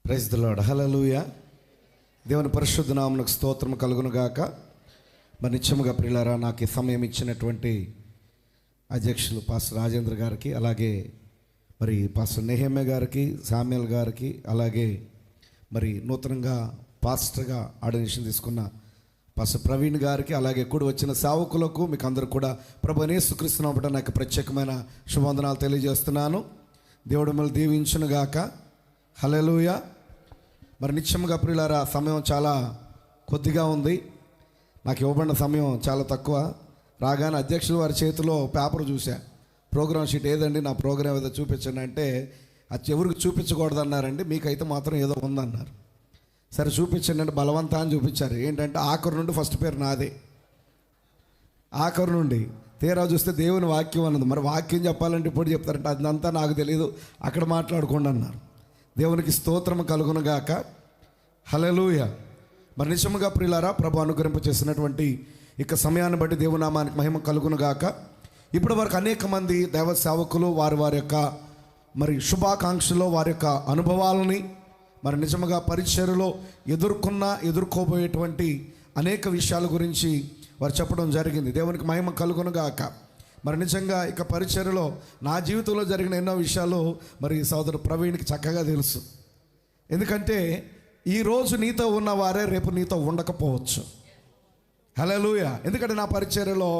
Praise the Lord. హల్లెలూయా. దేవుని పరిశుద్ధ నామమునకు స్తోత్రం కలుగును గాక. మరి నిత్యముగా ప్రియులారా, నాకు ఈ సమయం ఇచ్చినటువంటి అధ్యక్షులు పాస్టర్ రాజేంద్ర గారికి, అలాగే మరి పాస్టర్ నెహెమ్యా గారికి, సామ్యుల్ గారికి, అలాగే మరి నూతనంగా పాస్టర్గా ఆర్డినేషన్ తీసుకున్న పాస్టర్ ప్రవీణ్ గారికి, అలాగే కూడి వచ్చిన సేవకులకు, మీకు అందరూ కూడా ప్రభువైన యేసుక్రీస్తు నామమున నాకు ప్రత్యేకమైన శుభవందనాలు తెలియజేస్తున్నాను. దేవుడు మిమ్మల్ని దీవించును గాక. హల్లెలూయా. మరి నిత్యముగా ప్రియులారా, సమయం చాలా కొద్దిగా ఉంది. నాకు ఇవ్వబడిన సమయం చాలా తక్కువ. రాగానే అధ్యక్షులు వారి చేతిలో పేపర్ చూసా. ప్రోగ్రామ్ షీట్ ఏదండి, నా ప్రోగ్రామ్ ఏదో చూపించండి అంటే, అది ఎవరికి చూపించకూడదు అన్నారండి, మీకైతే మాత్రం ఏదో ఉందన్నారు. సరే చూపించండి అంటే బలవంతా అని చూపించారు. ఏంటంటే ఆఖరు నుండి ఫస్ట్ పేరు నాదే. ఆఖరు నుండి తీరా చూస్తే దేవుని వాక్యం అన్నది. మరి వాక్యం చెప్పాలంటే ఇప్పుడు చెప్తారంటే అదంతా నాకు తెలియదు, అక్కడ మాట్లాడుకోండి అన్నారు. దేవునికి స్తోత్రం కలుగును గాక. హల్లెలూయా. మరి నిజముగా ప్రియులారా, ప్రభు అనుగ్రహింప చేసినటువంటి ఇక సమయాన్ని బట్టి దేవుని నామానికి మహిమ కలుగును గాక. ఇప్పటి వరకు అనేక మంది దైవ సేవకులు వారి యొక్క మరి శుభాకాంక్షలో వారి యొక్క అనుభవాలని, మరి నిజముగా పరిచర్యలో ఎదుర్కోబోయేటువంటి అనేక విషయాల గురించి వారు చెప్పడం జరిగింది. దేవునికి మహిమ కలుగును గాక. మరి నిజంగా ఇక పరిచర్యలో నా జీవితంలో జరిగిన ఎన్నో విషయాలు మరి సోదరు ప్రవీణ్కి చక్కగా తెలుసు. ఎందుకంటే ఈరోజు నీతో ఉన్నవారే రేపు నీతో ఉండకపోవచ్చు. హల్లెలూయా. ఎందుకంటే నా పరిచర్యలో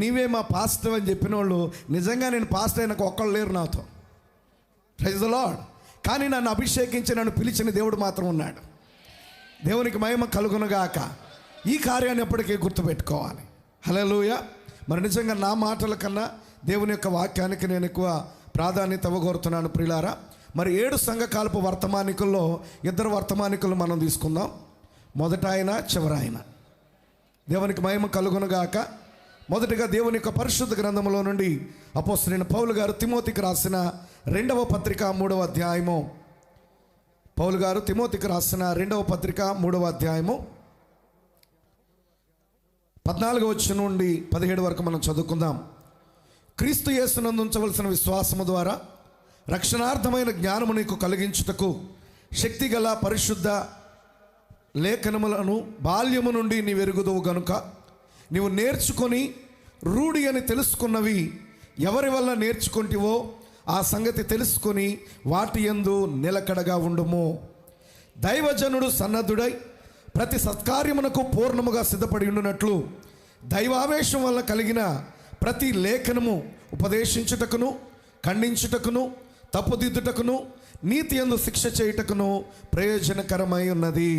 నీవే మా పాస్టర్ అని చెప్పిన వాళ్ళు, నిజంగా నేను పాస్టర్ అయినాక ఒక్కళ్ళు లేరు నాతో. Praise the lord. కానీ నన్ను అభిషేకించి నన్ను పిలిచిన దేవుడు మాత్రం ఉన్నాడు. దేవునికి మహిమ కలుగును గాక. ఈ కార్యాన్ని ఎప్పటికీ గుర్తుపెట్టుకోవాలి. హల్లెలూయా. మరి నిజంగా నా మాటల కన్నా దేవుని యొక్క వాక్యానికి నేను ఎక్కువ ప్రాధాన్యత ఇవ్వగోరుతున్నాను ప్రియులారా. మరి 7 సంఘకాలపు వర్తమానికుల్లో 2 వర్తమానికులు మనం తీసుకుందాం. మొదట ఆయన, చివరి ఆయన. దేవునికి మహిమ కలుగును గాక. మొదటిగా దేవుని యొక్క పరిశుద్ధ గ్రంథంలో నుండి అపోస్తలుడైన పౌలు గారు తిమోతికి రాసిన 2వ పత్రిక 3వ అధ్యాయము. పౌలు గారు తిమోతికి రాసిన 2వ పత్రిక 3వ అధ్యాయము 14వ వచనం నుండి 17 వరకు మనం చదువుకుందాం. క్రీస్తు యేసునందు ఉంచవలసిన విశ్వాసము ద్వారా రక్షణార్థమైన జ్ఞానము నీకు కలిగించుటకు శక్తిగల పరిశుద్ధ లేఖనములను బాల్యము నుండి నీ వెరుగుదువు గనుక నీవు నేర్చుకొని రూఢి అని తెలుసుకున్నవి ఎవరి వల్ల నేర్చుకుంటివో ఆ సంగతి తెలుసుకొని వాటి యందు నిలకడగా ఉండుము. దైవజనుడు సన్నద్ధుడై ప్రతి సత్కార్యమునకు పూర్ణముగా సిద్ధపడి ఉండునట్లు దైవావేశం వల్ల కలిగిన ప్రతి లేఖనము ఉపదేశించుటకును, ఖండించుటకును, తప్పుదిద్దుటకును, నీతి యందు శిక్ష చేయుటకును ప్రయోజనకరమై ఉన్నది.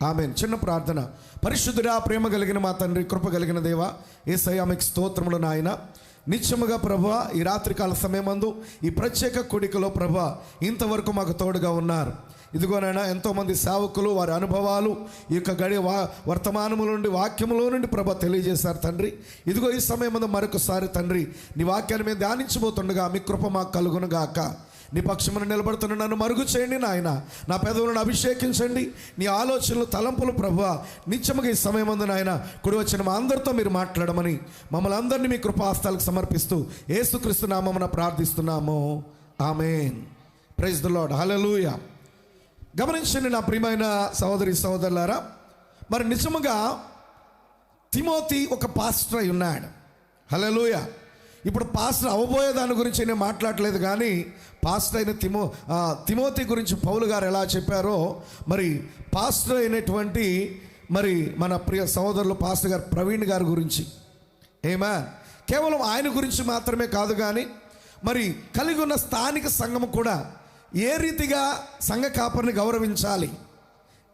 ఆమేన్. చిన్న ప్రార్థన. పరిశుద్ధుడా, ప్రేమ కలిగిన మా తండ్రి, కృప కలిగిన దేవా, యేసయ్యా మీకు స్తోత్రములు నాయన. నిత్యముగా ప్రభువా, ఈ రాత్రికాల సమయమందు ఈ ప్రత్యేక కూడికలో ప్రభువా ఇంతవరకు మాకు తోడుగా ఉన్నారు. ఇదిగోనైనా ఎంతోమంది సేవకులు వారి అనుభవాలు ఈ యొక్క వర్తమానముల నుండి, వాక్యములో నుండి ప్రభ తెలియజేశారు తండ్రి. ఇదిగో ఈ సమయం మరొకసారి తండ్రి నీ వాక్యాన్ని మేము ధ్యానించబోతుండగా మీ కృప మాకు కలుగును గాక. నీ పక్షమును నిలబడుతున్న నన్ను మరుగు చేయండి నాయన. నా పెదవులను అభిషేకించండి. నీ ఆలోచనలు, తలంపులు ప్రభువా నిత్యముగా ఈ సమయమందు నాయన కుడి వచ్చిన మా అందరితో మీరు మాట్లాడమని మమ్మల్ని అందరినీ మీ కృపాస్తాలకు సమర్పిస్తూ యేసుక్రీస్తు నామమున ప్రార్థిస్తున్నాము. ఆమేన్. Praise the Lord. హల్లెలూయా. గమనించండి నా ప్రియమైన సహోదరి సహోదరులారా, మరి నిజముగా తిమోతి ఒక పాస్టర్ అయి ఉన్నాడు. హల్లెలూయా. ఇప్పుడు పాస్టర్ అవ్వబోయే దాని గురించి నేను మాట్లాడలేదు, కానీ పాస్టర్ అయిన తిమోతి గురించి పౌలు గారు ఎలా చెప్పారో, మరి పాస్టర్ అయినటువంటి మరి మన ప్రియ సహోదరులు పాస్టర్ గారు ప్రవీణ్ గారి గురించి కేవలం ఆయన గురించి మాత్రమే కాదు, కానీ మరి కలిగి ఉన్న స్థానిక సంఘము కూడా ఏ రీతిగా సంఘ కాపరిని గౌరవించాలి,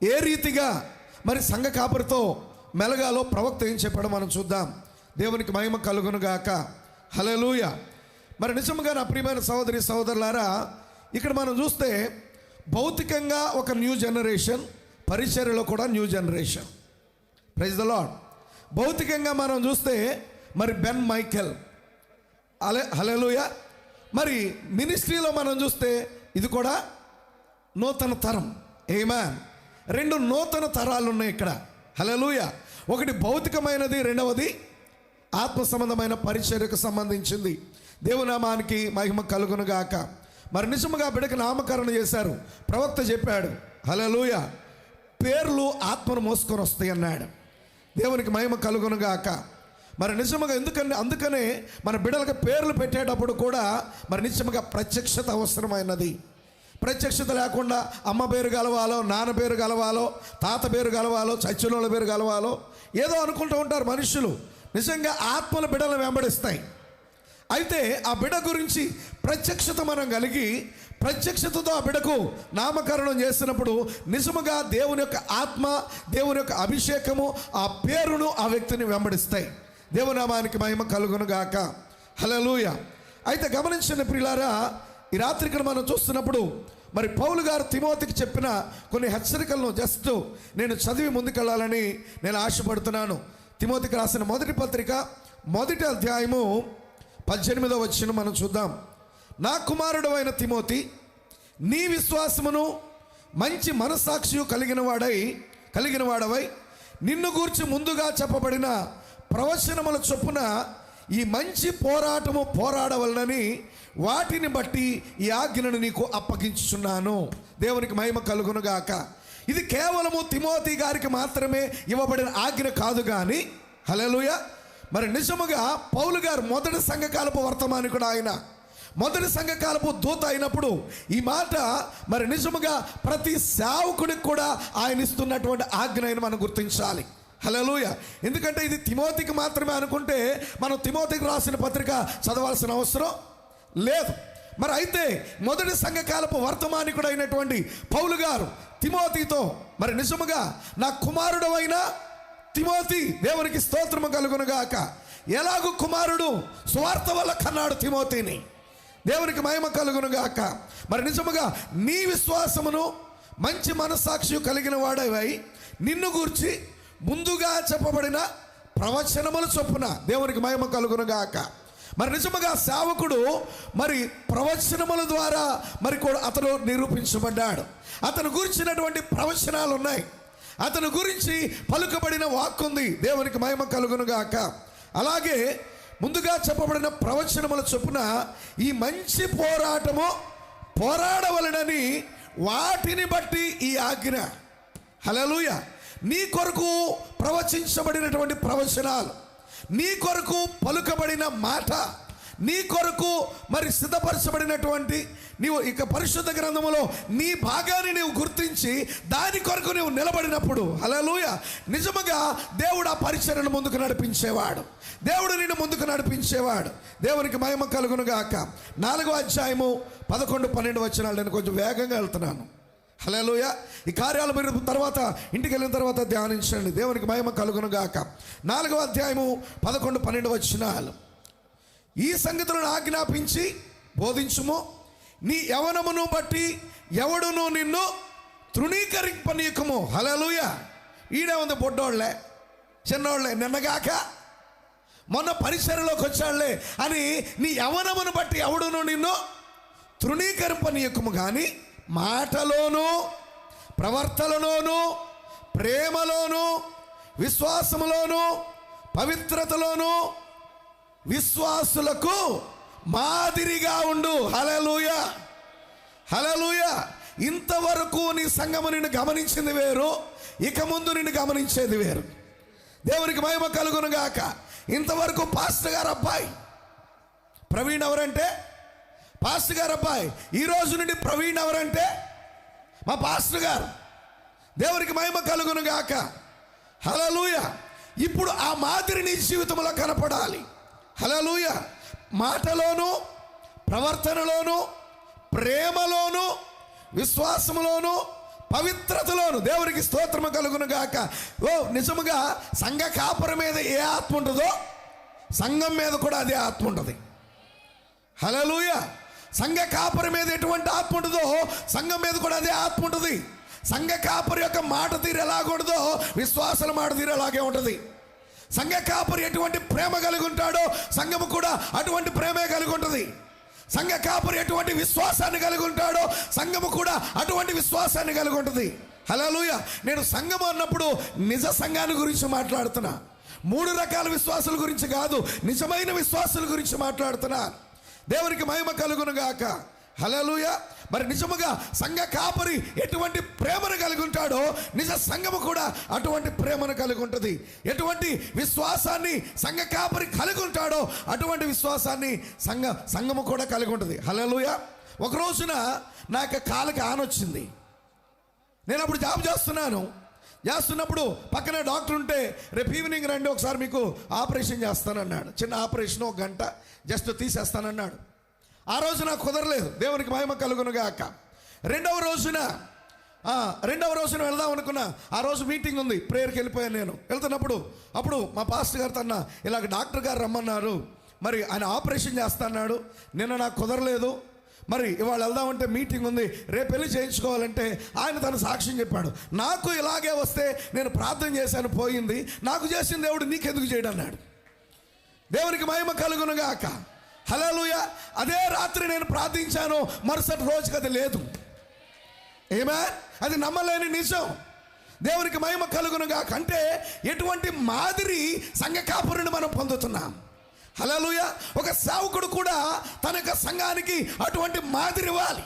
ఏ రీతిగా మరి సంఘ కాపరితో మెలగాలో ప్రవక్త ఏం చెప్పాడో మనం చూద్దాం. దేవునికి మహిమ కలుగును గాక. హల్లెలూయా. మరి నిజంగా నా ప్రియమైన సహోదరి సహోదరులారా, ఇక్కడ మనం చూస్తే భౌతికంగా ఒక న్యూ జనరేషన్, పరిచర్యలో కూడా new generation. Praise the lord. భౌతికంగా మనం చూస్తే మరి బెన్ మైకెల్, హల్లెలూయా. మరి మినిస్ట్రీలో మనం చూస్తే ఇది కూడా నూతన తరం. ఆమేన్. 2 నూతన తరాలు ఉన్నాయి ఇక్కడ. హల్లెలూయా. ఒకటి భౌతికమైనది, రెండవది ఆత్మ సంబంధమైన పరిచర్యకు సంబంధించింది. దేవునామానికి మహిమ కలుగును గాక. మరి నిజముగా బిడ్డకి నామకరణం చేశారు. ప్రవక్త చెప్పాడు, హల్లెలూయా, పేర్లు ఆత్మను మోసుకొని వస్తాయి అన్నాడు. దేవునికి మహిమ కలుగునుగాక. మరి నిజముగా అందుకనే మన బిడ్డలకు పేర్లు పెట్టేటప్పుడు కూడా మరి నిజముగా ప్రత్యక్షత అవసరమైనది. ప్రత్యక్షత లేకుండా అమ్మ పేరు కలవాలో, నాన్న పేరు కలవాలో, తాత పేరు కలవాలో, చచ్చినోళ్ళ పేరు కలవాలో ఏదో అనుకుంటూ ఉంటారు మనుషులు. నిజంగా ఆత్మల బిడ్డలు వెంబడిస్తాయి. అయితే ఆ బిడ్డ గురించి ప్రత్యక్షత మనం కలిగి ప్రత్యక్షతతో ఆ బిడ్డకు నామకరణం చేసినప్పుడు నిజముగా దేవుని యొక్క ఆత్మ, దేవుని యొక్క అభిషేకము ఆ పేరును ఆ వ్యక్తిని వెంబడిస్తాయి. దేవునామానికి మహిమ కలుగునుగాక. హల్లెలూయా. అయితే గమనించిన ప్రియులారా, ఈ రాత్రికి మనం చూస్తున్నప్పుడు మరి పౌలు గారు తిమోతికి చెప్పిన కొన్ని హెచ్చరికలను జస్ట్ నేను చదివి ముందుకెళ్ళాలని నేను ఆశపడుతున్నాను. తిమోతికి రాసిన మొదటి పత్రిక 1వ అధ్యాయము 18వ వచనం మనం చూద్దాం. నా కుమారుడు అయిన తిమోతి, నీ విశ్వాసమును మంచి మనస్సాక్షి కలిగిన వాడవై నిన్ను గూర్చి ముందుగా చెప్పబడిన ప్రవచనముల చొప్పున ఈ మంచి పోరాటము పోరాడవలనని వాటిని బట్టి ఈ ఆజ్ఞను నీకు అప్పగించుచున్నాను. దేవునికి మహిమ కలుగునుగాక. ఇది కేవలము తిమోతి గారికి మాత్రమే ఇవ్వబడిన ఆజ్ఞ కాదు కానీ, హల్లెలూయా, మరి నిజముగా పౌలు గారు మొదటి సంఘకాలపు వర్తమానికుడు, ఆయన మొదటి సంఘకాలపు దూత అయినప్పుడు ఈ మాట మరి నిజముగా ప్రతి సేవకుడికి కూడా ఆయన ఇస్తున్నటువంటి ఆజ్ఞ అని మనం గుర్తించాలి. హల్లెలూయా. ఎందుకంటే ఇది తిమోతికి మాత్రమే అనుకుంటే మనం తిమోతికి రాసిన పత్రిక చదవాల్సిన అవసరం లేదు. మరి అయితే మొదటి సంఘకాలపు వర్తమానికుడు అయినటువంటి పౌలు గారు తిమోతితో మరి నిజముగా నా కుమారుడు అయిన తిమోతి, దేవునికి స్తోత్రము కలుగునుగాక. ఎలాగూ కుమారుడు సువార్త వల్ల కన్నాడు తిమోతిని. దేవునికి మహిమ కలుగునుగాక. మరి నిజముగా నీ విశ్వాసమును మంచి మనస్సాక్షి కలిగిన వాడవై నిన్ను గూర్చి ముందుగా చెప్పబడిన ప్రవచనముల చొప్పున, దేవునికి మహిమ కలుగునుగాక. మరి నిజముగా సేవకుడు మరి ప్రవచనముల ద్వారా మరి కూడా అతను నిరూపించబడ్డాడు. అతను గురించినటువంటి ప్రవచనాలు ఉన్నాయి, అతను గురించి పలుకబడిన వాక్కు ఉంది. దేవునికి మహిమ కలుగునుగాక. అలాగే ముందుగా చెప్పబడిన ప్రవచనముల చొప్పున ఈ మంచి పోరాటము పోరాడవలనని వాటిని బట్టి ఈ ఆజ్ఞ. హల్లెలూయా. నీ కొరకు ప్రవచించబడినటువంటి ప్రవచనాలు, నీ కొరకు పలుకబడిన మాట, నీ కొరకు మరి సిద్ధపరచబడినటువంటి నీవు ఇక పరిశుద్ధ గ్రంథములో నీ భాగాన్ని నీవు గుర్తించి దాని కొరకు నీవు నిలబడినప్పుడు, హల్లెలూయా, నిజముగా దేవుడు ఆ పరిచర్యను ముందుకు నడిపించేవాడు. దేవుడు నిన్ను ముందుకు నడిపించేవాడు. దేవునికి మహిమ కలుగునుగాక. 4వ అధ్యాయము 11, 12 వచనాలు నేను కొంచెం వేగంగా వెళ్తున్నాను. హల్లెలూయా. ఈ కార్యాలు మీరు తర్వాత ఇంటికి వెళ్ళిన తర్వాత ధ్యానించండి. దేవునికి మహిమ కలుగునుగాక. 4వ అధ్యాయము 11, 12 వచనాలు. ఈ సంగతులను ఆజ్ఞాపించి బోధించుము. నీ యవనమును బట్టి ఎవడును నిన్ను తృణీకరింపనీయకము. హల్లెలూయా. ఈడే ఉంది బొడ్డోళ్లే, చిన్నోళ్లే, నిన్నగాక మొన్న పరిసరలోకి వచ్చాళ్లే అని నీ యవనమును బట్టి ఎవడును నిన్ను తృణీకరింపనీయకము, కానీ మాటలోను ప్రవర్తనలోను ప్రేమలోను విశ్వాసములోను పవిత్రతలోను విశ్వాసులకు మాదిరిగా ఉండు. హల్లెలూయా, హల్లెలూయా. ఇంతవరకు నీ సంఘము నిన్ను గమనించింది వేరు, ఇక ముందు నిన్ను గమనించేది వేరు. దేవునికి మహిమ కలుగునుగాక. ఇంతవరకు పాస్టర్ గారు అబ్బాయి ప్రవీణ్ ఎవరంటే పాస్టర్ గారు అబ్బాయి, ఈ రోజు నుండి ప్రవీణ్ ఎవరంటే మా పాస్టర్ గారు. దేవునికి మహిమ కలుగునుగాక. హల్లెలూయా. ఇప్పుడు ఆ మాదిరి నీ జీవితంలో కనపడాలి. హల్లెలూయా. మాటలోను ప్రవర్తనలోను ప్రేమలోను విశ్వాసములోను పవిత్రతలోను, దేవునికి స్తోత్రము కలుగునుగాక. నిజముగా సంఘ కాపురం మీద ఏ ఆత్మ ఉంటుందో సంఘం మీద కూడా అదే ఆత్మ ఉంటుంది. హల్లెలూయా. సంఘ కాపరి మీద ఎటువంటి ఆత్మ ఉంటుందో సంఘం మీద కూడా అదే ఆత్మ ఉంటుంది. సంఘ కాపరి యొక్క మాట తీరు ఎలాగుంటుందో విశ్వాసాల మాట తీరు అలాగే ఉంటుంది. సంఘ కాపరి ఎటువంటి ప్రేమ కలిగి ఉంటాడో సంఘము కూడా అటువంటి ప్రేమే కలిగి ఉంటుంది. సంఘ కాపరి ఎటువంటి విశ్వాసాన్ని కలిగి ఉంటాడో సంఘము కూడా అటువంటి విశ్వాసాన్ని కలిగి ఉంటుంది. హల్లెలూయా. నేను సంఘము అన్నప్పుడు నిజ సంఘాన్ని గురించి మాట్లాడుతున్నా, 3 రకాల విశ్వాసాల గురించి కాదు, నిజమైన విశ్వాసాల గురించి మాట్లాడుతున్నా. దేవునికి మహిమ కలుగునుగాక. హల్లెలూయా. మరి నిజముగా సంఘ కాపరి ఎటువంటి ప్రేమను కలిగి ఉంటాడో నిజ సంఘము కూడా అటువంటి ప్రేమను కలిగి ఉంటుంది. ఎటువంటి విశ్వాసాన్ని సంఘ కాపరి కలిగి ఉంటాడో అటువంటి విశ్వాసాన్ని సంఘము కూడా కలిగి ఉంటుంది. హల్లెలూయా. ఒక రోజున నాకు కాలికి ఆనొచ్చింది. నేను అప్పుడు జాబ్ చేస్తున్నప్పుడు పక్కనే డాక్టర్ ఉంటే రేపు ఈవినింగ్ రండి, ఒకసారి మీకు ఆపరేషన్ చేస్తానన్నాడు. చిన్న ఆపరేషన్, 1 గంట జస్ట్ తీసేస్తానన్నాడు. ఆ రోజు నాకు కుదరలేదు. దేవునికి మహిమ కలుగును గాక. రెండవ రోజున వెళ్దాం అనుకున్నా. ఆ రోజు మీటింగ్ ఉంది, ప్రేయర్కి వెళ్ళిపోయాను. నేను వెళ్తున్నప్పుడు అప్పుడు మా పాస్టర్ గారు తన ఇలాగ డాక్టర్ గారు రమ్మన్నారు, మరి ఆయన ఆపరేషన్ చేస్తాన్నాడు. నిన్న నాకు కుదరలేదు, మరి ఇవాళ వెళ్దామంటే మీటింగ్ ఉంది, రేపు వెళ్ళి చేయించుకోవాలంటే ఆయన తన సాక్ష్యం చెప్పాడు. నాకు ఇలాగే వస్తే నేను ప్రార్థన చేశాను, పోయింది. నాకు చేసిన దేవుడు నీకెందుకు చేయడు అన్నాడు. దేవునికి మహిమ కలుగును గాక. హల్లెలూయా. అదే రాత్రి నేను ప్రార్థించాను, మరుసటి రోజుకి అది లేదు. అది నమ్మలేని నిజం. దేవునికి మహిమ కలుగును గాక. అంటే ఎటువంటి మాదిరి సంఘ కాపురిని మనం పొందుతున్నాం. హల్లెలూయా. ఒక సేవకుడు కూడా తన యొక్క సంఘానికి అటువంటి మాదిరి ఇవ్వాలి.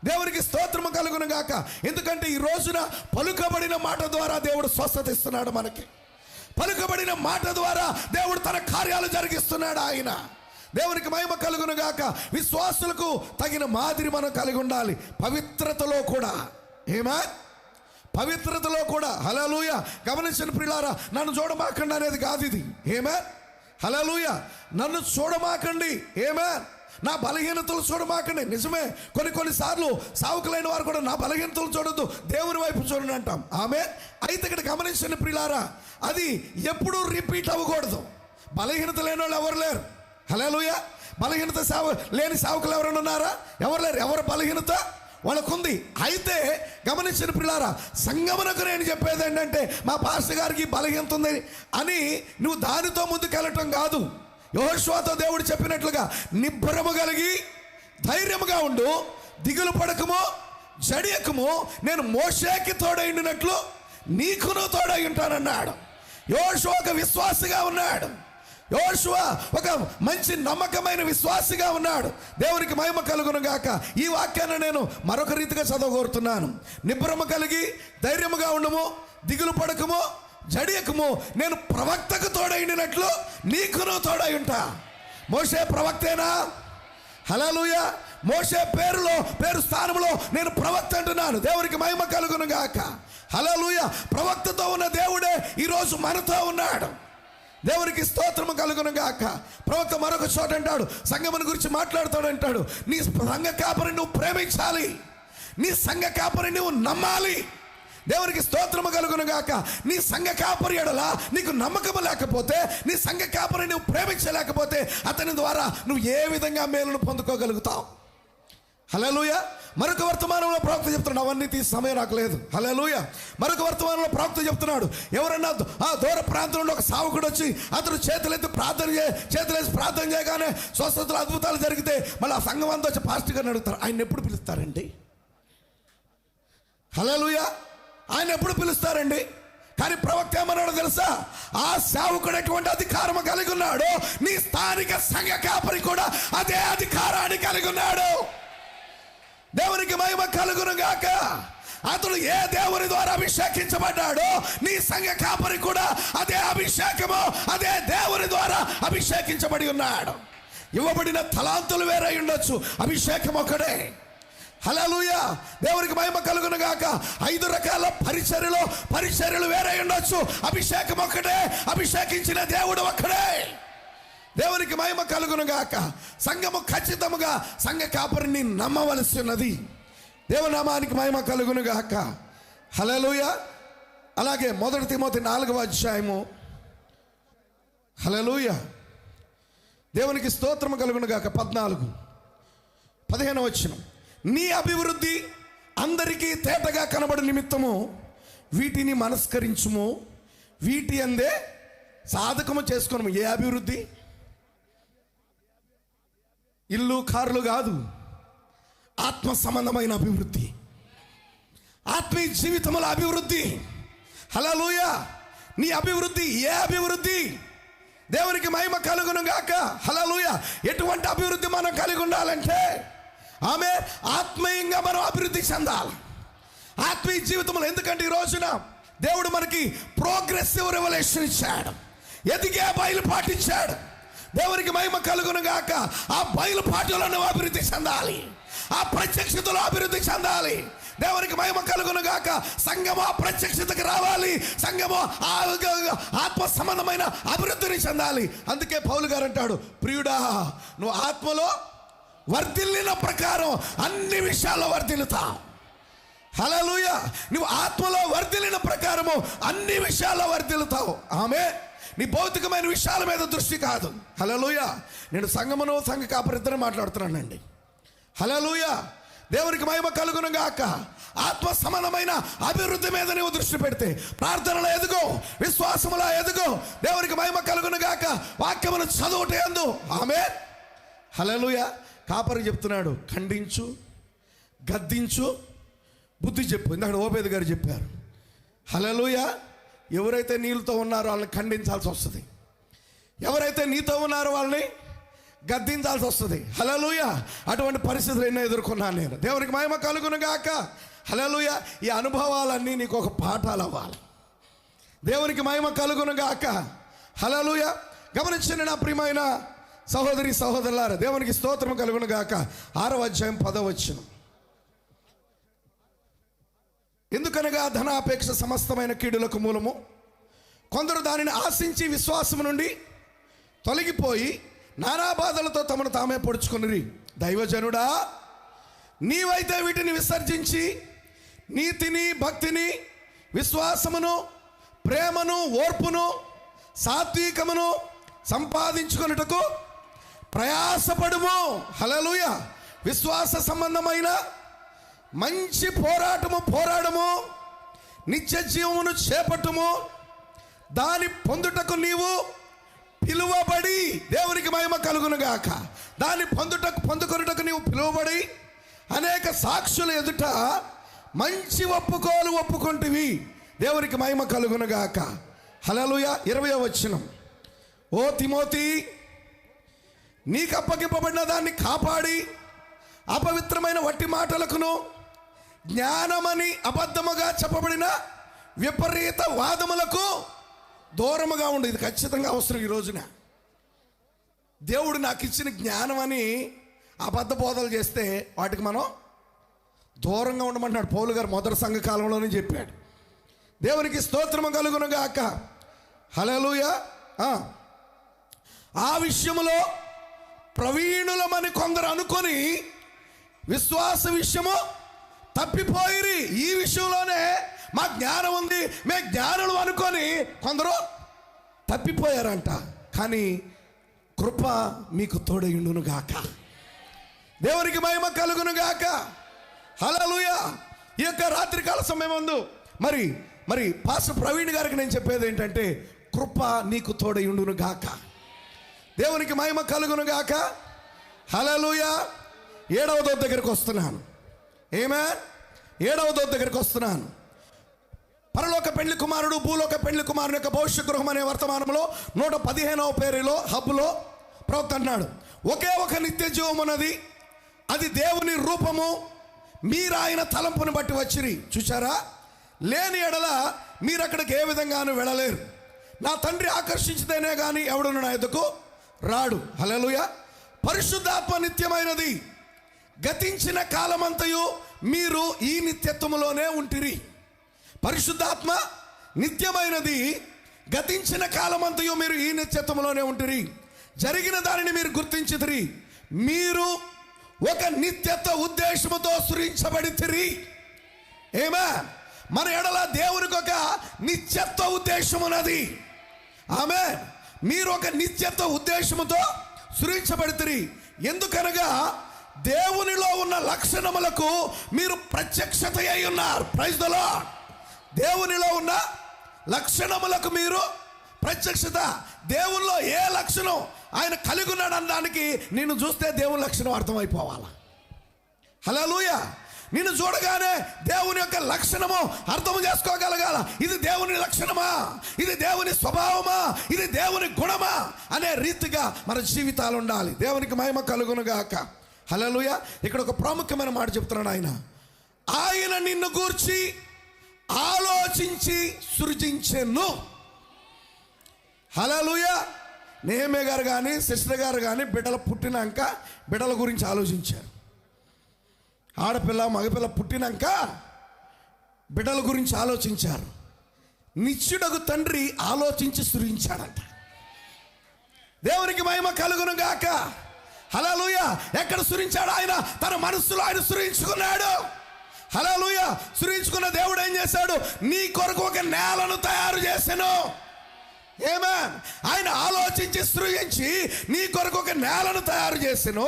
దేవునికి స్తోత్రము కలుగును గాక. ఎందుకంటే ఈ రోజున పలుకబడిన మాట ద్వారా దేవుడు స్వస్థత ఇస్తున్నాడు మనకి. పలుకబడిన మాట ద్వారా దేవుడు తన కార్యాలు జరిగిస్తున్నాడు ఆయన. దేవునికి మహిమ కలుగును గాక. విశ్వాసులకు తగిన మాదిరి మనం కలిగి ఉండాలి. పవిత్రతలో కూడా. పవిత్రతలో కూడా. హల్లెలూయా. గమనించిన ప్రియులారా, నన్ను చూడమాకండి అనేది కాదు ఇది. హల్లెలూయా. నన్ను చూడమాకండి. నా బలహీనతలు చూడమాకండి. నిజమే, కొన్నిసార్లు సావుకులైన వారు కూడా నా బలహీనతలు చూడొద్దు, దేవుని వైపు చూడండి అంటాం. అయితే ఇక్కడ గమనించిన ప్రియులారా, అది ఎప్పుడూ రిపీట్ అవ్వకూడదు. బలహీనత లేని వాళ్ళు ఎవరు లేరు. హల్లెలూయా. బలహీనత లేని సావుకులు ఎవరైనా ఉన్నారా? ఎవరు లేరు. ఎవరు బలహీనత వాళ్ళకుంది. అయితే గమనించిన ప్రియులారా, సంగమునకు నేను చెప్పేది ఏంటంటే, మా పాస్టర్ గారికి బలహీనత ఉంది అని నువ్వు దానితో ముందుకెళ్ళటం కాదు. యెహోషువతో దేవుడు చెప్పినట్లుగా నిబ్బరము కలిగి ధైర్యముగా ఉండు, దిగులు పడకము, జడియకము, నేను మోషేకి తోడైండినట్లు నీకును తోడై ఉంటానన్నాడు. యెహోషువ ఒక విశ్వాసిగా ఉన్నాడు. యెహోషువ ఒక మంచి నమ్మకమైన విశ్వాసిగా ఉన్నాడు. దేవునికి మహిమ కలుగును గాక. ఈ వాక్యాన్ని నేను మరొక రీతిగా చదవగోరుతున్నాను. నిబ్బరము కలిగి ధైర్యముగా ఉండము, దిగులు పడకము, జడియకము, నేను ప్రవక్తకు తోడైండినట్లు నీకును తోడై ఉంటా. మోషే ప్రవక్తేనా? హల్లెలూయా. మోషే పేరు స్థానంలో నేను ప్రవక్త అంటున్నాను. దేవునికి మహిమ కలుగును గాక. హల్లెలూయా. ప్రవక్తతో ఉన్న దేవుడే ఈరోజు మనతో ఉన్నాడు. దేవునికి స్తోత్రము కలుగును గాక. ప్రవక్త మరొక చోట అంటాడు, సంఘముని గురించి మాట్లాడుతాడు, అంటాడు, నీ సంఘ కాపరిని నువ్వు ప్రేమించాలి, నీ సంఘ కాపరిని నువ్వు నమ్మాలి. దేవునికి స్తోత్రము కలుగును గాక. నీ సంఘ కాపరి ఎడల నీకు నమ్మకము లేకపోతే, నీ సంఘ కాపరిని నువ్వు ప్రేమించలేకపోతే, అతని ద్వారా నువ్వు ఏ విధంగా మేలును పొందుకోగలుగుతావు? హల్లెలూయా. మరొక వర్తమానంలో ప్రవక్త చెప్తున్నాడు, అవన్నీ తీసి సమయం నాకు లేదు. హల్లెలూయా. మరొక వర్తమానంలో ప్రవక్త చెప్తున్నాడు, ఎవరన్నా దూర ప్రాంతంలో ఒక సావుకుడు వచ్చి అతను చేతులెత్తి ప్రార్థన చేయగానే స్వస్థతలు అద్భుతాలు జరిగితే మళ్ళీ ఆ సంఘం అంతా వచ్చి పాస్టర్ గారిని అడుగుతారు, ఆయన ఎప్పుడు పిలుస్తారండి? హల్లెలూయా. ఆయన ఎప్పుడు పిలుస్తారండి? కానీ ప్రవక్త ఏమన్నాడో తెలుసా? ఆ సేవకుడు ఎటువంటి అధికారం కలిగి ఉన్నాడో, నీ స్థానిక సంఘ కాపరి కూడా అదే అధికారాన్ని కలిగి ఉన్నాడు. దేవునికి మహిమ కలుగును గాక. అతడు ఏ దేవుని ద్వారా అభిషేకించబడ్డాడో, నీ సంఘ కాపరి కూడా అదే అభిషేకము, అదే దేవుని ద్వారా అభిషేకించబడి ఉన్నాడు. ఇవ్వబడిన తలాంతులు వేరే ఉండొచ్చు, అభిషేకం ఒకడే. హల్లెలూయా. దేవునికి మహిమ కలుగును గాక. 5 రకాల పరిచర్యలు వేరే ఉండొచ్చు, అభిషేకం ఒకటే, అభిషేకించిన దేవుడు ఒక్కడే. దేవునికి మహిమ కలుగును గాక. సంఘము ఖచ్చితముగా సంఘ కాపరిని నమ్మవలసి ఉన్నది. దేవునామానికి మహిమ కలుగును గాక. హల్లెలూయా. అలాగే 1 తిమోతి 4వ అధ్యాయము. హల్లెలూయా. దేవునికి స్తోత్రము కలుగును గాక. 14-15 వచనం. నీ అభివృద్ధి అందరికీ తేటగా కనబడు నిమిత్తము వీటిని మనస్కరించుము, వీటి అందే సాధకము చేసుకును. ఏ అభివృద్ధి? ఇల్లు కార్లు కాదు, ఆత్మ సంబంధమైన అభివృద్ధి, ఆత్మీయ జీవితముల అభివృద్ధి. హల్లెలూయా. నీ అభివృద్ధి ఏ అభివృద్ధి? దేవునికి మహిమ కలుగును గాక. హల్లెలూయా. ఎటువంటి అభివృద్ధి మనం కలిగి ఉండాలంటే, ఆమె ఆత్మీయంగా మనం అభివృద్ధి చెందాలి ఆత్మీయ జీవితంలో. ఎందుకంటే ఈ రోజున దేవుడు మనకి ప్రోగ్రెసివ్ రెవల్యూషన్ ఇచ్చాడు, ఎదిగే బయలుపాటు ఇచ్చాడు. దేవునికి మహిమ కలుగును గాక. ఆ బయలుపాటులో నువ్వు అభివృద్ధి చెందాలి, ఆ ప్రత్యక్షతలో అభివృద్ధి చెందాలి. దేవునికి మహిమ కలుగును గాక. సంఘము ఆ ప్రత్యక్షతకు రావాలి, సంఘము ఆత్మ సంబంధమైన అభివృద్ధిని చెందాలి. అందుకే పౌలు గారు అంటాడు, ప్రియుడా నువ్వు ఆత్మలో వర్ధిల్లిన ప్రకారం అన్ని విషయాల్లో వర్ధిల్లుతావు. హల్లెలూయా. నువ్వు ఆత్మలో వర్ధిల్లిన ప్రకారము అన్ని విషయాల్లో వర్ధిల్లుతావు. ఆమె నీ భౌతికమైన విషయాల మీద దృష్టి కాదు. హల్లెలూయా. నేను సంఘమును సంఘ కాపరిద్దరు మాట్లాడుతున్నానండి. హల్లెలూయా. దేవునికి మహిమ కలుగును గాక. ఆత్మ సంబంధమైన అభివృద్ధి మీద నువ్వు దృష్టి పెడితే ప్రార్థనలో ఎదుగో, విశ్వాసములో ఎదుగో. దేవునికి మహిమ కలుగును గాక. వాక్యమును చదువుట యందు ఆమేన్. హల్లెలూయా. కాపరి చెప్తున్నాడు, ఖండించు, గద్దించు, బుద్ధి చెప్పు. ఇందాక ఓబేద్ గారు చెప్పారు. హల్లెలూయా. ఎవరైతే నీళ్ళతో ఉన్నారో వాళ్ళని ఖండించాల్సి వస్తుంది, ఎవరైతే నీతో ఉన్నారో వాళ్ళని గద్దించాల్సి వస్తుంది. హల్లెలూయా. అటువంటి పరిస్థితులు ఎన్నో ఎదుర్కొన్నాను నేను. దేవునికి మహిమ కలుగును గాక. హల్లెలూయా. ఈ అనుభవాలన్నీ నీకు ఒక పాఠాలు అవ్వాలి. దేవునికి మహిమ కలుగును గాక. హల్లెలూయా. గమనించండి నా ప్రియమైన సహోదరి సహోదరులారా, దేవునికి స్తోత్రం కలుగును గాక. 6వ అధ్యాయం 10వ వచనం. ఎందుకనగా ధనాపేక్ష సమస్తమైన కీడులకు మూలము, కొందరు దానిని ఆశించి విశ్వాసము నుండి తొలగిపోయి నానా బాధలతో తమను తామే పొడుచుకొనిరి. దైవజనుడా, నీవైతే వీటిని విసర్జించి నీతిని, భక్తిని, విశ్వాసమును, ప్రేమను, ఓర్పును, సాత్వికమును సంపాదించుకొనుటకు ప్రయాసపడుము. హల్లెలూయా. విశ్వాస సంబంధమైన మంచి పోరాడము, నిత్య జీవమును చేపట్టుము. దాని పొందుటకు నీవు పిలువబడి, దేవునికి మహిమ కలుగును గాక. దాన్ని పొందుకొనుటకు నీవు పిలువబడి అనేక సాక్షుల ఎదుట మంచి ఒప్పుకుంటివి. దేవునికి మహిమ కలుగును గాక. హల్లెలూయా. 20వ వచనం. ఓ తిమోతి, నీకు అప్పగింపబడిన దాన్ని కాపాడి అపవిత్రమైన వట్టి మాటలకును జ్ఞానమని అబద్ధముగా చెప్పబడిన విపరీత వాదములకు దూరముగా ఉండు. ఇది ఖచ్చితంగా అవసరం. ఈ రోజున దేవుడు నాకు ఇచ్చిన జ్ఞానం అని అబద్ధ బోధలు చేస్తే వాటికి మనం దూరంగా ఉండమంటున్నాడు. పౌలు గారు మొదటి సంఘ కాలంలోనే చెప్పాడు. దేవునికి స్తోత్రము కలుగును గాక. హల్లెలూయా. ఆ విషయములో ప్రవీణులమని కొందరు అనుకొని విశ్వాస విషయము తప్పిపోయిరి. ఈ విషయంలోనే మా జ్ఞానం ఉంది, మే జ్ఞానులు అనుకొని కొందరు తప్పిపోయారంట. కానీ కృప మీకు తోడయుండును గాక. దేవునికి మహిమ కలుగును గాక. హల్లెలూయా. ఈ యొక్క రాత్రికాల సమయం ముందు మరి పాస్టర్ ప్రవీణ్ గారికి నేను చెప్పేది ఏంటంటే, కృప నీకు తోడయుండును గాక. దేవునికి మహిమ కలుగును గాక. హల్లెలూయా. 7వ దూత దగ్గరికి వస్తున్నాను. ఆమేన్. 7వ దూత దగ్గరికి వస్తున్నాను. పరలోక పెళ్లి కుమారుడు, భూలోక పెళ్లి కుమారుని యొక్క భవిష్య గృహం అనే వర్తమానంలో 115వ పేరులో హబ్లో ప్రవక్త అన్నాడు, ఒకే ఒక నిత్య జీవం ఉన్నది, అది దేవుని రూపము, మీరు ఆయన తలంపుని బట్టి వచ్చిరి. చూచారా? లేని ఎడల మీరు అక్కడికి ఏ విధంగానూ వెళ్ళలేరు. నా తండ్రి ఆకర్షించితేనే కానీ ఎవడును నా ఎదుకు రాడు. హల్లెలూయా. పరిశుద్ధాత్మ నిత్యమైనది, గతించిన కాలమంతయు మీరు ఈ నిత్యత్వములోనే ఉంటిరి. పరిశుద్ధాత్మ నిత్యమైనది, గతించిన కాలమంతయు మీరు ఈ నిత్యత్వములోనే ఉంటిరి. జరిగిన దానిని మీరు గుర్తించితిరి. మీరు ఒక నిత్యత్వ ఉద్దేశముతో సృజించబడితిరి. ఏమా? మన ఎడల దేవునికి ఒక నిత్యత్వ ఉద్దేశం ఉన్నది. ఆమె మీరు ఒక నిత్యత్వ ఉద్దేశముతో సృజించబడితిరి. ఎందుకనగా దేవునిలో ఉన్న లక్షణములకు మీరు ప్రత్యక్షత అయి ఉన్నారు. Praise the lord. దేవునిలో ఉన్న లక్షణములకు మీరు ప్రత్యక్షత. దేవునిలో ఏ లక్షణం ఆయన కలిగి ఉన్నాడు అనడానికి నిన్ను చూస్తే దేవుని లక్షణం అర్థమైపోవాలి. హల్లెలూయా. నిన్ను చూడగానే దేవుని యొక్క లక్షణము అర్థం చేసుకోగలగాల. ఇది దేవుని లక్షణమా, ఇది దేవుని స్వభావమా, ఇది దేవుని గుణమా అనే రీతిగా మన జీవితాలు ఉండాలి. దేవునికి మహిమ కలుగును గాక. హల్లెలూయా. ఇక్కడ ఒక ప్రాముఖ్యమైన మాట చెప్తున్నాడు ఆయన. ఆయన నిన్ను గూర్చి ఆలోచించి సృజించెను. హల్లెలూయా. నెహెమ్యా గారు కానీ సిస్టర్ గారు కానీ బిడ్డలు పుట్టినాక బిడ్డల గురించి ఆలోచించారు. ఆడపిల్ల మగపిల్ల పుట్టినాక బిడ్డల గురించి ఆలోచించారు. నిత్యుడగు తండ్రి ఆలోచించి సృజించాడంట. దేవునికి మహిమ కలుగును గాక. హల్లెలూయా. ఎక్కడ సృజించాడు ఆయన? తన మనస్సులో ఆయన సృజించుకున్నాడు. హల్లెలూయా. సృజించుకున్న దేవుడు ఏం చేశాడు? నీ కొరకు ఒక నేలను తయారు చేశాను. ఆమేన్. ఆయన ఆలోచించి సృజించి నీ కొరకు ఒక నేలను తయారు చేశాను.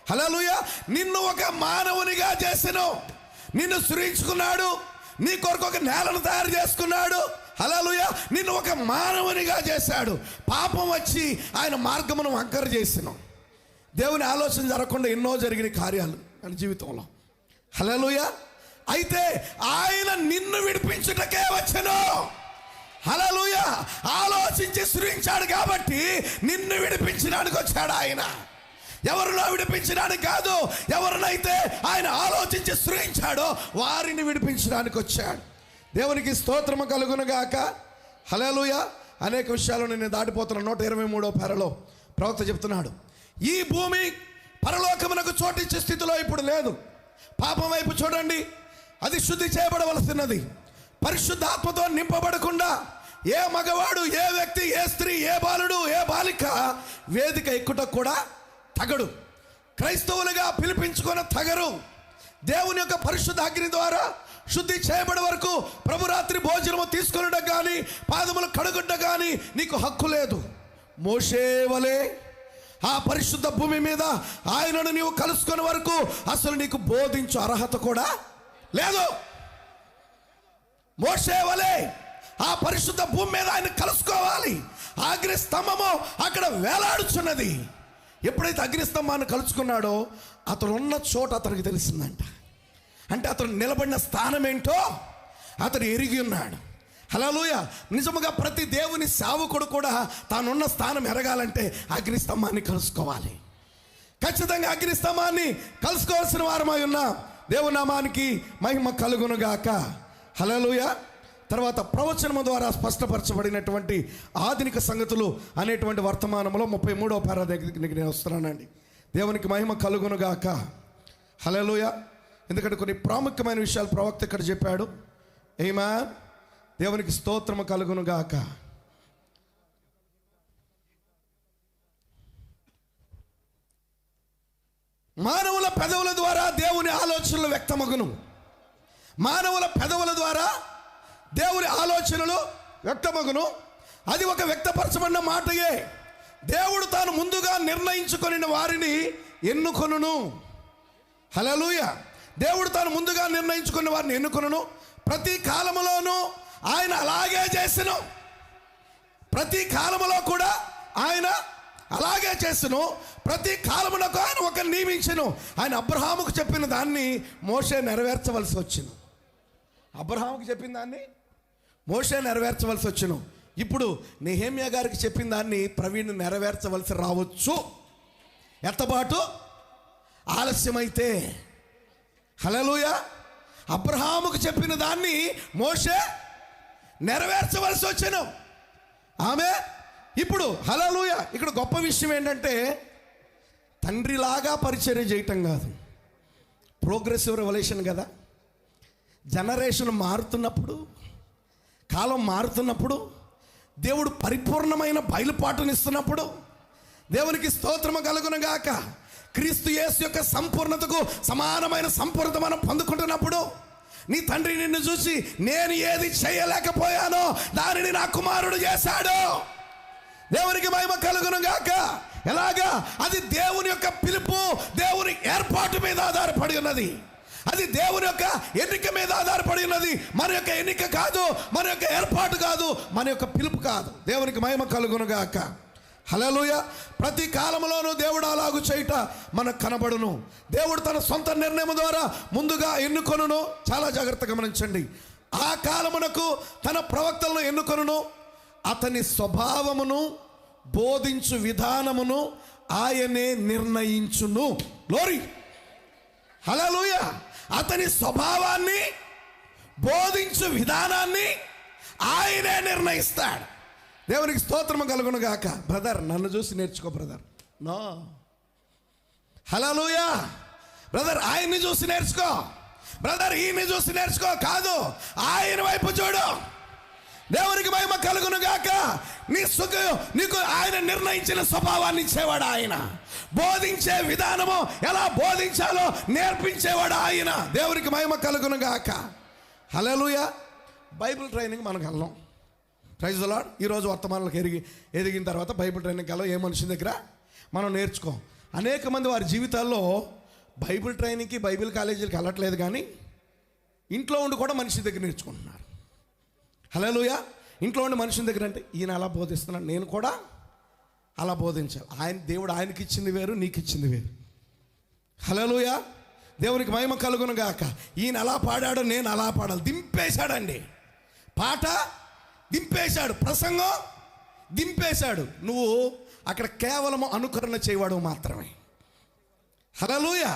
హల్లెలూయా. నిన్ను ఒక మానవునిగా చేశాను. నిన్ను సృజించుకున్నాడు, నీ కొరకు ఒక నేలను తయారు చేసుకున్నాడు. హల్లెలూయా. నిన్ను ఒక మానవునిగా చేశాడు. పాపం వచ్చి ఆయన మార్గమును వంకర చేసాను. దేవుని ఆలోచన జరగకుండా ఎన్నో జరిగిన కార్యాలు మన జీవితంలో. హల్లెలూయా. అయితే ఆయన నిన్ను విడిపించుటకే వచ్చెను. హల్లెలూయా. ఆలోచించి సృజించాడు కాబట్టి నిన్ను విడిపించడానికి వచ్చాడు ఆయన. ఎవరినో విడిపించడానికి కాదు, ఎవరినైతే ఆయన ఆలోచించి సృజించాడో వారిని విడిపించడానికి వచ్చాడు. దేవునికి స్తోత్రము కలుగును గాక. హల్లెలూయా. అనేక విషయాలు నేను దాటిపోతున్న 123వ పారలో ప్రవక్త చెప్తున్నాడు, ఈ భూమి పరలోకమునకు చోటిచ్చే స్థితిలో ఇప్పుడు లేదు. పాపం వైపు చూడండి, అది శుద్ధి చేయబడవలసినది. పరిశుద్ధాత్మతో నింపబడకుండా ఏ మగవాడు, ఏ వ్యక్తి, ఏ స్త్రీ, ఏ బాలుడు, ఏ బాలిక వేదిక ఎక్కుట కూడా తగడు. క్రైస్తవులుగా పిలిపించుకొని తగరు. దేవుని యొక్క పరిశుద్ధ అగ్ని ద్వారా శుద్ధి చేయబడే వరకు ప్రభురాత్రి భోజనము తీసుకొనడం కానీ పాదములు కడుగుట కానీ నీకు హక్కు లేదు. మోషే వలె ఆ పరిశుద్ధ భూమి మీద ఆయనను నీవు కలుసుకునే వరకు అసలు నీకు బోధించు అర్హత కూడా లేదు. మోషే వలె ఆ పరిశుద్ధ భూమి మీద ఆయన కలుసుకోవాలి. అగ్ని స్తంభము అక్కడ వేలాడుచున్నది. ఎప్పుడైతే అగ్నిస్తంభాన్ని కలుసుకున్నాడో అతను ఉన్న చోట అతనికి తెలిసిందంట. అంటే అతను నిలబడిన స్థానం ఏంటో అతను ఎరిగి ఉన్నాడు. హల్లెలూయా. నిజముగా ప్రతి దేవుని సేవకుడు కూడా తానున్న స్థానం ఎరగాలంటే అగ్నిస్తంభాన్ని కలుసుకోవాలి. ఖచ్చితంగా అగ్నిస్తంభాన్ని కలుసుకోవాల్సిన వారమై ఉన్నాం. దేవుని నామానికి మహిమ కలుగునుగాక. హల్లెలూయా. తర్వాత ప్రవచనము ద్వారా స్పష్టపరచబడినటువంటి ఆధునిక సంగతులు అనేటువంటి వర్తమానంలో 33వ పారా దగ్గరికి నేను వస్తున్నానండి. దేవునికి మహిమ కలుగునుగాక. హల్లెలూయా. ఎందుకంటే కొన్ని ప్రాముఖ్యమైన విషయాలు ప్రవక్త ఇక్కడ చెప్పాడు. ఆమేన్. దేవునికి స్తోత్రము కలుగునుగాక. మానవుల పెదవుల ద్వారా దేవుని ఆలోచనలు వ్యక్తమగును. మానవుల పెదవుల ద్వారా దేవుని ఆలోచనలు వ్యక్తమగును. అది ఒక వ్యక్తపరచబడిన మాటయే. దేవుడు తాను ముందుగా నిర్ణయించుకొని వారిని ఎన్నుకొనును. హల్లెలూయా. దేవుడు తాను ముందుగా నిర్ణయించుకున్న వారిని ఎన్నుకొనును. ప్రతి కాలములోనూ ఆయన అలాగే చేసెను. ప్రతి కాలములో కూడా ఆయన అలాగే చేసెను. ప్రతి కాలమునకు ఆయన ఒక నియమించెను. ఆయన అబ్రహాముకు చెప్పిన దాన్ని మోషే నెరవేర్చవలసి వచ్చింది. అబ్రహాముకు చెప్పిన దాన్ని మోషే నెరవేర్చవలసి వచ్చును. ఇప్పుడు నెహెమ్యా గారికి చెప్పిన దాన్ని ప్రవీణ్ నెరవేర్చవలసి రావచ్చు. ఎత్తబాటు ఆలస్యమైతే. హల్లెలూయా. అబ్రహాముకు చెప్పిన దాన్ని మోషే నెరవేర్చవలసి వచ్చును. ఆమె ఇప్పుడు హల్లెలూయా. ఇక్కడ గొప్ప విషయం ఏంటంటే తండ్రిలాగా పరిచర్య చేయటం కాదు. ప్రోగ్రెసివ్ రెవల్యూషన్ కదా. జనరేషన్ మారుతున్నప్పుడు, కాలం మారుతున్నప్పుడు, దేవుడు పరిపూర్ణమైన బయలుపాటునిస్తున్నప్పుడు దేవునికి స్తోత్రము కలుగునుగాక. క్రీస్తు యేసు యొక్క సంపూర్ణతకు సమానమైన సంపూర్ణత మనం పొందుకుంటున్నప్పుడు నీ తండ్రి నిన్ను చూసి నేను ఏది చేయలేకపోయానో దానిని నా కుమారుడు చేశాడు. దేవునికి మహిమ కలుగునుగాక. ఎలాగా? అది దేవుని యొక్క పిలుపు, దేవుని ఏర్పాటు మీద ఆధారపడి ఉన్నది. అది దేవుని యొక్క ఎన్నిక మీద ఆధారపడి ఉన్నది. మన యొక్క ఎన్నిక కాదు, మన యొక్క ఏర్పాటు కాదు, మన యొక్క పిలుపు కాదు. దేవునికి మహిమ కలుగునుగాక. హల్లెలూయా. ప్రతి కాలంలోనూ దేవుడు అలాగు చేయుట మనకు కనబడును. దేవుడు తన సొంత నిర్ణయం ద్వారా ముందుగా ఎన్నుకొనును. చాలా జాగ్రత్తగా గమనించండి. ఆ కాలమునకు తన ప్రవక్తలను ఎన్నుకొనును. అతని స్వభావమును, బోధించు విధానమును ఆయనే నిర్ణయించును. లోరి హల్లెలూయా. అతని స్వభావాన్ని, బోధించు విధానాన్ని ఆయనే నిర్ణయిస్తాడు. దేవునికి స్తోత్రము కలుగును గాక. బ్రదర్ నన్ను చూసి నేర్చుకో బ్రదర్. నో, హల్లెలూయా. బ్రదర్ ఆయన్ని చూసి నేర్చుకో, బ్రదర్ ఈయన్ని చూసి నేర్చుకో. కాదు, ఆయన వైపు చూడు. దేవునికి మహిమ కలుగును గాక. నీకు ఆయన నిర్ణయించిన స్వభావాన్ని ఇచ్చేవాడు ఆయన. బోధించే విధానము ఎలా బోధించాలో నేర్పించేవాడు ఆయన. దేవునికి మహిమ కలుగును గాక. హల్లెలూయా. బైబిల్ ట్రైనింగ్ మనకు వెళ్ళాం. Praise the lord. ఈరోజు వర్తమానాలకు ఎదిగిన తర్వాత బైబిల్ ట్రైనింగ్ వెళ్ళాం. ఏ మనిషి దగ్గర మనం నేర్చుకోం. అనేక మంది వారి జీవితాల్లో బైబిల్ ట్రైనింగ్కి, బైబిల్ కాలేజీలకి వెళ్ళట్లేదు, కానీ ఇంట్లో ఉండి కూడా మనిషి దగ్గర నేర్చుకుంటున్నారు. హల్లెలూయా. ఇంట్లో ఉండి మనిషి దగ్గర అంటే ఈయన అలా బోధిస్తున్నాడు, నేను కూడా అలా బోధించాలి. దేవుడు ఆయనకి ఇచ్చింది వేరు, నీకు ఇచ్చింది వేరు. హల్లెలూయా. దేవునికి మహిమ కలుగును గాక. ఈయన అలా పాడాడు, నేను అలా పాడాలి. దింపేశాడండి. పాట దింపేశాడు, ప్రసంగం దింపేశాడు. నువ్వు అక్కడ కేవలము అనుకరణ చేయవాడు మాత్రమే. హల్లెలూయా.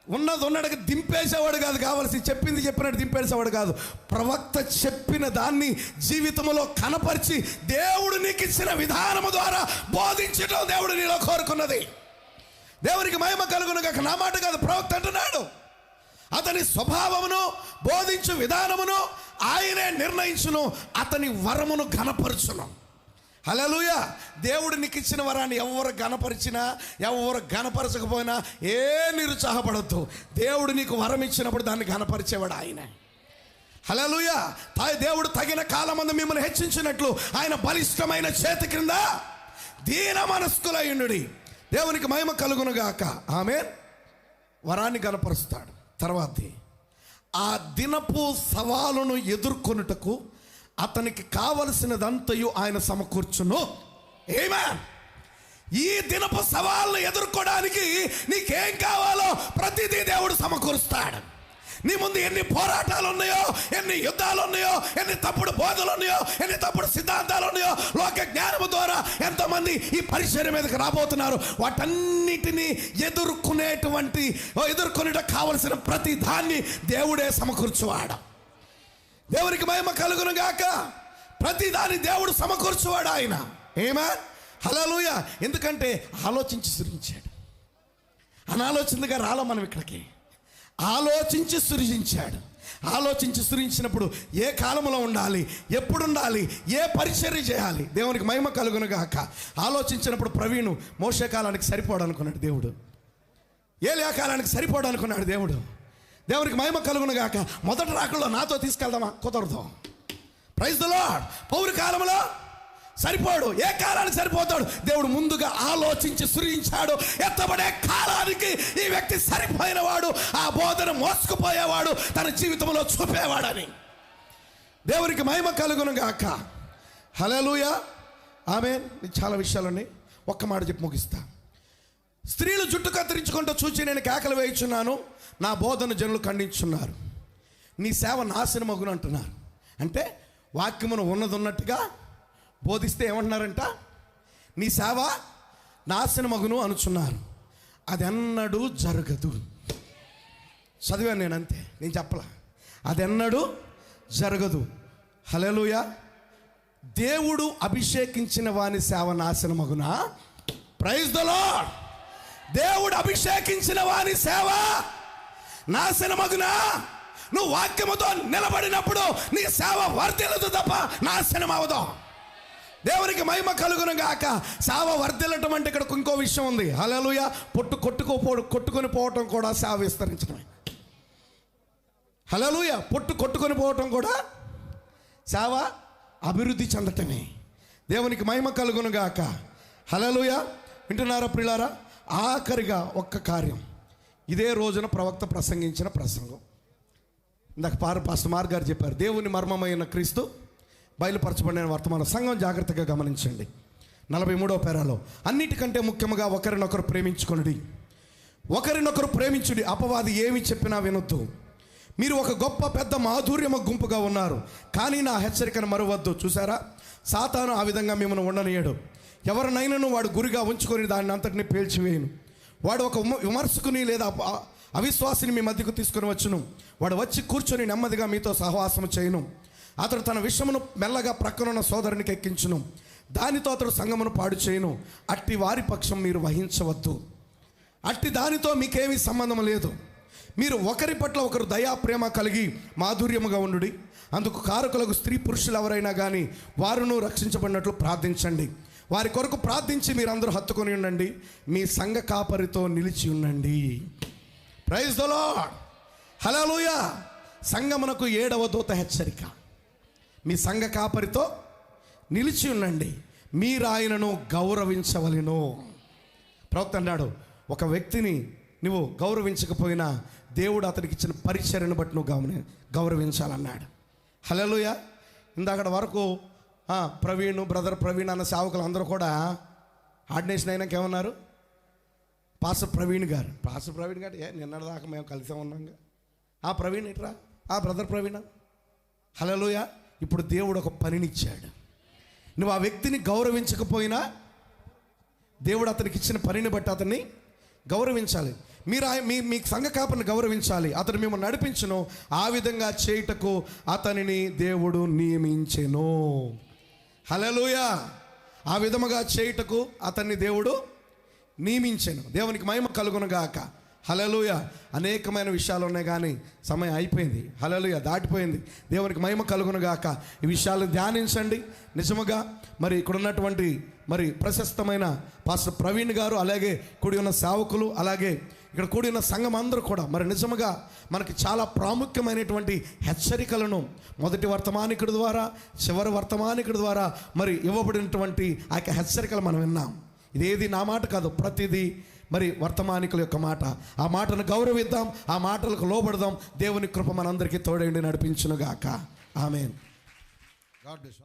ఉన్నది ఉన్నట్టుగా దింపేసేవాడు కాదు కావాల్సి, చెప్పింది చెప్పినట్టు దింపేసేవాడు కాదు. ప్రవక్త చెప్పిన దాన్ని జీవితంలో కనపరిచి దేవుడు నీకు ఇచ్చిన విధానము ద్వారా బోధించడం దేవుడు నీలో కోరుకున్నది. దేవునికి మహిమ కలుగును గాక. నా మాట కాదు, ప్రవక్త అంటున్నాడు. అతని స్వభావమును, బోధించు విధానమును ఆయనే నిర్ణయించును, అతని వరమును ఘనపరచును. హల్లెలూయా. దేవుడు నీకు ఇచ్చిన వరాన్ని ఎవరు ఘనపరిచినా, ఎవరు ఘనపరచకపోయినా ఏ నిరుత్సాహపడద్దు. దేవుడు నీకు వరం ఇచ్చినప్పుడు దాన్ని ఘనపరిచేవాడు ఆయన. హల్లెలూయా. దేవుడు తగిన కాలమందు మిమ్మల్ని హెచ్చించినట్లు ఆయన బలిష్టమైన చేతి క్రింద దీన మనస్కులయుండుడి. దేవునికి మహిమ కలుగును గాక. ఆమేన్. వరాన్ని ఘనపరుస్తాడు. తర్వాత ఆ దినపు సవాలును ఎదుర్కొనుటకు అతనికి కావలసినదంతయు ఆయన సమకూర్చును. ఆమేన్. ఈ దినపు సవాళ్ళను ఎదుర్కోవడానికి నీకేం కావాలో ప్రతిదీ దేవుడు సమకూరుస్తాడు. నీ ముందు ఎన్ని పోరాటాలు ఉన్నాయో, ఎన్ని యుద్ధాలు ఉన్నాయో, ఎన్ని తప్పుడు బోధలు ఉన్నాయో, ఎన్ని తప్పుడు సిద్ధాంతాలు ఉన్నాయో, లోక జ్ఞానము ద్వారా ఎంతమంది ఈ పరిచర్య మీదకి రాబోతున్నారు, వాటన్నిటినీ ఎదుర్కొనేట కావలసిన ప్రతి దాన్ని దేవుడే సమకూర్చువాడు. దేవునికి మహిమ కలుగును గాక. ప్రతిదాని దేవుడు సమకూర్చువాడు ఆయన. ఆమేన్. హల్లెలూయా. ఎందుకంటే ఆలోచించి సృజించాడు. అనాలోచనగా రాలో మనం ఇక్కడికి. ఆలోచించి సృజించాడు. ఆలోచించి సృజించినప్పుడు ఏ కాలంలో ఉండాలి, ఎప్పుడు ఉండాలి, ఏ పరిచర్య చేయాలి, దేవునికి మహిమ కలుగును గాక. ఆలోచించినప్పుడు ప్రవీణు మోషే కాలానికి సరిపోడు అనుకున్నాడు దేవుడు. ఏలియా కాలానికి సరిపోడు అనుకున్నాడు దేవుడు. దేవునికి మహిమ కలుగును గాక. మొదటి రాకల్లో నాతో తీసుకెళ్దామా? కుదరదు. Praise the lord. పౌరు కాలంలో సరిపోడు, ఏ కాలానికి సరిపోతాడు? దేవుడు ముందుగా ఆలోచించి సృజించాడు. ఎత్తబడే కాలానికి ఈ వ్యక్తి సరిపోయిన వాడు, ఆ బోధన మోసుకుపోయేవాడు, తన జీవితంలో చూపేవాడని. దేవునికి మహిమ కలుగును గాక. హల్లెలూయా. ఆమేన్. చాలా విషయాలని ఒక్క మాట చెప్పి ముగిస్తా. స్త్రీలు జుట్టు కత్తిరించుకుంటూ చూచి నేను కేకలు వేయుచున్నాను, నా బోధన జనులు ఖండించున్నారు, నీ సేవ నాశనమగును అంటున్నారు. అంటే వాక్యమును ఉన్నట్టుగా బోధిస్తే ఏమంటున్నారంట? నీ సేవ నాశనమగును అనుచున్నారు. అది ఎన్నడూ జరగదు. చదివాను నేను, అంతే, నేను చెప్పలా. అది ఎన్నడూ జరగదు. హల్లెలూయా. దేవుడు అభిషేకించిన వాని సేవ నాశనమగునా? Praise the lord. దేవుడు అభిషేకించిన వాని సేవ నాశనమగునా? నువ్వు వాక్యముతో నిలబడినప్పుడు నీ సేవ వర్ధిల్లదు తప్ప నాశనం అవదు. దేవునికి మహిమ కలుగును గాక. సేవ వర్ధిల్లటం అంటే ఇక్కడ ఇంకో విషయం ఉంది. హల్లెలూయా. కొట్టుకొని పోవటం కూడా సేవ విస్తరించడమే. హల్లెలూయా. కొట్టుకొని పోవటం కూడా సేవ అభివృద్ధి చెందటమే. దేవునికి మహిమ కలుగును గాక. హల్లెలూయా. వింటున్నారా ప్రియులారా? ఆఖరిగా ఒక్క కార్యం. ఇదే రోజున ప్రవక్త ప్రసంగించిన ప్రసంగం. ఇందాక పాస్టర్ మార్క్ గారు చెప్పారు, దేవుని మర్మమైన క్రీస్తు బయలుపరచబడిన వర్తమాన సంఘం. జాగ్రత్తగా గమనించండి. 43వ పేరాలో, అన్నిటికంటే ముఖ్యంగా ఒకరినొకరు ప్రేమించుకొనుడి, ఒకరినొకరు ప్రేమించుడి. అపవాది ఏమి చెప్పినా వినొద్దు. మీరు ఒక గొప్ప పెద్ద మాధుర్యమ గుంపుగా ఉన్నారు, కానీ నా హెచ్చరికను మరువద్దు. చూసారా, సాతాను ఆ విధంగా మిమ్మల్ని ఉండనీయడు. ఎవరినైనాను వాడు గురిగా ఉంచుకొని దాన్ని అంతటిని పేల్చివేయను. వాడు ఒక విమర్శకుని లేదా అవిశ్వాసిని మీ మధ్యకు తీసుకొని వచ్చును. వాడు వచ్చి కూర్చొని నెమ్మదిగా మీతో సహవాసము చేయను. అతడు తన విషయమును మెల్లగా ప్రక్కనున్న సోదరునికి ఎక్కించును. దానితో అతడు సంగమును పాడు చేయను. అట్టి వారి పక్షం మీరు వహించవద్దు. అట్టి దానితో మీకేమీ సంబంధం లేదు. మీరు ఒకరి పట్ల ఒకరు దయా ప్రేమ కలిగి మాధుర్యముగా ఉండుడి. అందుకు కారకులకు స్త్రీ పురుషులు ఎవరైనా కానీ వారును రక్షించబడినట్లు ప్రార్థించండి. వారి కొరకు ప్రార్థించి మీరందరూ హత్తుకొని ఉండండి. మీ సంఘ కాపరితో నిలిచి ఉండండి. Praise the Lord. హల్లెలూయా. సంఘమునకు 7వ దూత హెచ్చరిక. మీ సంఘ కాపరితో నిలిచి ఉండండి. మీరు ఆయనను గౌరవించవలెను. ప్రవక్త అన్నాడు, ఒక వ్యక్తిని నువ్వు గౌరవించకపోయినా దేవుడు అతనికి ఇచ్చిన పరిచర్యను బట్టి నువ్వు గౌరవించాలన్నాడు. హల్లెలూయా. ఇందాకడ వరకు ప్రవీణ్, బ్రదర్ ప్రవీణ్ అన్న సేవకులు అందరూ కూడా ఆర్డినేషన్ అయినాక ఏమన్నారు? పాస్టర్ ప్రవీణ్ గారు నిన్నటిదాకా మేము కలిసే ఉన్నాంగా. ప్రవీణ్ ఇట్రా, బ్రదర్ ప్రవీణ్. హల్లెలూయా. ఇప్పుడు దేవుడు ఒక పనినిచ్చాడు. నువ్వు ఆ వ్యక్తిని గౌరవించకపోయినా దేవుడు అతనికి ఇచ్చిన పనిని బట్టి అతన్ని గౌరవించాలి. మీరు మీ సంఘ కాపరిని గౌరవించాలి. అతను మిమ్మల్ని నడిపించును. ఆ విధంగా చేయుటకు అతనిని దేవుడు నియమించెను. హల్లెలూయా. ఆ విధముగా చేయుటకు అతన్ని దేవుడు నియమించెను. దేవునికి మహిమ కలుగునుగాక. హల్లెలూయా. అనేకమైన విషయాలు ఉన్నాయి కానీ సమయం అయిపోయింది. హల్లెలూయా, దాటిపోయింది. దేవునికి మహిమ కలుగునుగాక. ఈ విషయాలను ధ్యానించండి. నిజముగా మరి ఇక్కడ ఉన్నటువంటి మరి ప్రశస్తమైన పాస్టర్ ప్రవీణ్ గారు, అలాగే కూడి ఉన్న సేవకులు, అలాగే ఇక్కడ కూడి ఉన్న సంఘం అందరూ కూడా మరి నిజముగా మనకి చాలా ప్రాముఖ్యమైనటువంటి హెచ్చరికలను మొదటి వర్తమానికుడి ద్వారా చివరి వర్తమానికుడి ద్వారా మరి ఇవ్వబడినటువంటి ఆ యొక్క హెచ్చరికలు మనం విన్నాం. ఇదేది నా మాట కాదు, ప్రతిదీ మరి వర్తమానికుల యొక్క మాట. ఆ మాటను గౌరవిద్దాం, ఆ మాటలకు లోబడదాం. దేవుని కృప మనందరికీ తోడేండి నడిపించునుగాక. ఆమేన్. God bless you.